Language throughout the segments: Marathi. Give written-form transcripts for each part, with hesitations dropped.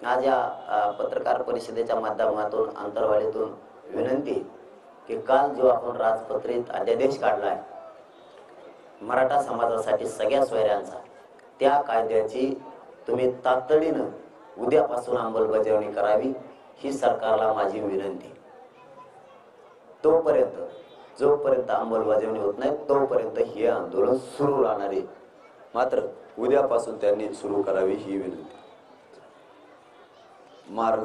आज या पत्रकार परिषदेच्या माध्यमातून अंतरवालीतून विनंती की काल जो आपण राजपत्रित अध्यादेश काढलाय मराठा समाजासाठी सगळ्या सोयऱ्यांचा, त्या कायद्याची तुम्ही तातडीनं उद्यापासून अंमलबजावणी करावी ही सरकारला माझी विनंती। तोपर्यंत जोपर्यंत अंमलबजावणी होत नाही तोपर्यंत हे आंदोलन सुरू राहणार आहे। मात्र उद्यापासून त्यांनी सुरू करावी ही विनंती। मार्ग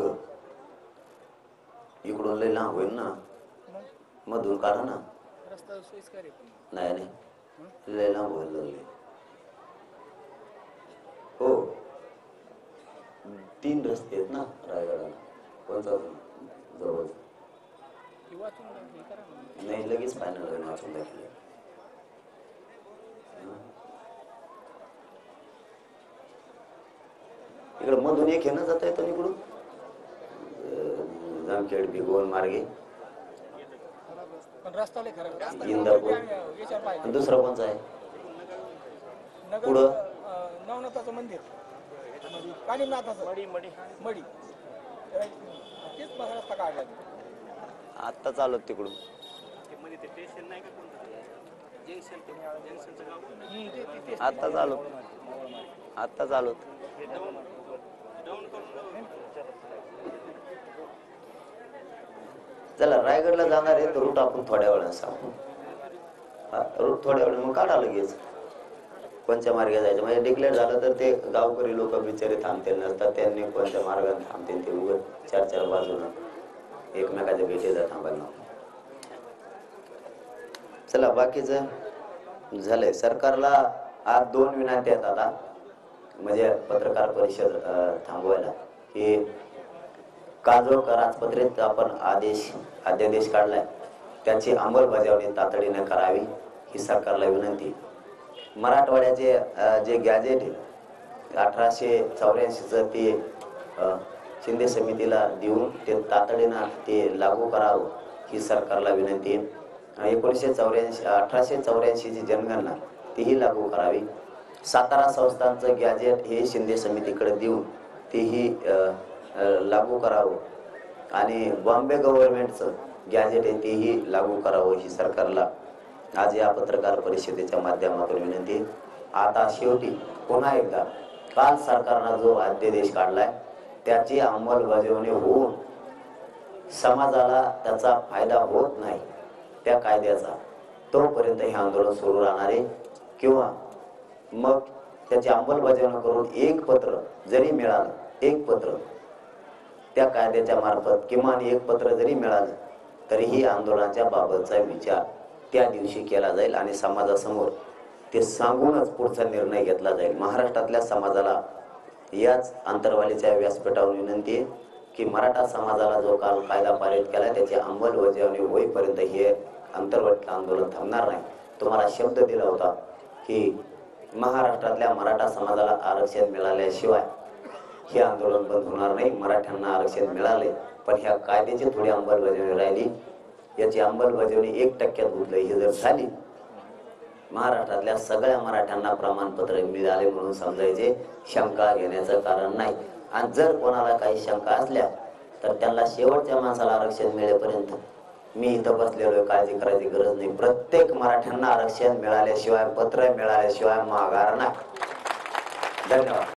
इकडून लय लांब होईल ना, मधून काढा ना, रस्ता सोयीस्कर आहे। नाही नाही लय लांब होईल लागले हो। 3 रस्ते आहेत ना रायगडाला, कोणता जवळ नाही लगेच फायनल होईल वाचून दाखवले। इकडे मधून एक हे ना जाता येतं इकडून जामखेड भिगवण मार्गे इंदापूर। दुसरा कोणचा आहे पुढं नवनाथाचं मंदिर, कानिनाथाचं मडी मडी मडी तेच रस्ता काढला आता चालत तिकडून आता चालू आता चालू चला रायगडला जाणार आहे तर रूट आपण थोड्या वेळाने सांगू। रूट थोड्या वेळ मग काढा लगेच कोणत्या मार्गे जायचं, म्हणजे डिक्लेअर झालं तर ते गावकरी लोक बिचारे थांबतील नसतात, त्यांनी कोणत्या मार्गाने थांबतील ते उगत 4-4 बाजूला एकमेकाच्या भेटीला थांबायला। चला बाकीचं झालंय। सरकारला आज 2 विनंती आहेत आता, म्हणजे पत्रकार परिषद थांबवायला की काल जो राजपत्रित आपण अध्यादेश काढलाय त्याची अंमलबजावणी तातडीने करावी ही सरकारला विनंती। मराठवाड्याचे जे गॅजेट आहे 1884 ते शिंदे समितीला देऊन ते तातडीनं ते लागू करावं ही सरकारला विनंती आहे। 1884 ची जनगणना तीही लागू करावी। सातारा संस्थांचं गॅजेट हे शिंदे समितीकडे देऊन तेही लागू करावं आणि बॉम्बे गव्हर्नमेंटचं गॅजेट आहे तेही लागू करावं ही सरकारला आज या पत्रकार परिषदेच्या माध्यमातून विनंती। आता शेवटी पुन्हा एकदा काल सरकारने जो अध्यादेश काढलाय त्याची अंमलबजावणी होऊन समाजाला त्याचा फायदा होत नाही त्या कायद्याचा, तोपर्यंत हे आंदोलन सुरू राहणार आहे। किंवा मग त्याची अंमलबजावणी करून एक पत्र जरी मिळालं, एक पत्र त्या कायद्याच्या मार्फत किमान एक पत्र जरी मिळालं तरीही आंदोलनाच्या बाबतचा विचार त्या दिवशी केला जाईल आणि समाजासमोर ते सांगूनच पुढचा निर्णय घेतला जाईल। महाराष्ट्रातल्या समाजाला याच अंतरवालीच्या व्यासपीठावर विनंती आहे की मराठा समाजाला जो काल कायदा पारित केला त्याची अंमलबजावणी होईपर्यंत हे अंतर्गत आंदोलन थांबणार नाही। तुम्हाला शब्द दिला होता की महाराष्ट्रातल्या मराठा समाजाला आरक्षण मिळाल्याशिवाय हे आंदोलन बंद होणार नाही। मराठ्यांना आरक्षण मिळाले पण ह्या कायद्याची थोडी अंमलबजावणी राहिली, याची अंमलबजावणी 1% होईल ही जर झाली महाराष्ट्रातल्या सगळ्या मराठ्यांना प्रमाणपत्र मिळाले म्हणून समजायचे, शंका घेण्याचं कारण नाही। आणि जर कोणाला काही शंका असल्या तर त्यांना शेवटच्या माणसाला आरक्षण मिळेपर्यंत मी इथं बसलेलो, काळजी करायची गरज नाही। प्रत्येक मराठ्यांना आरक्षण मिळाल्याशिवाय, पत्र मिळाल्याशिवाय माघार नाही। धन्यवाद।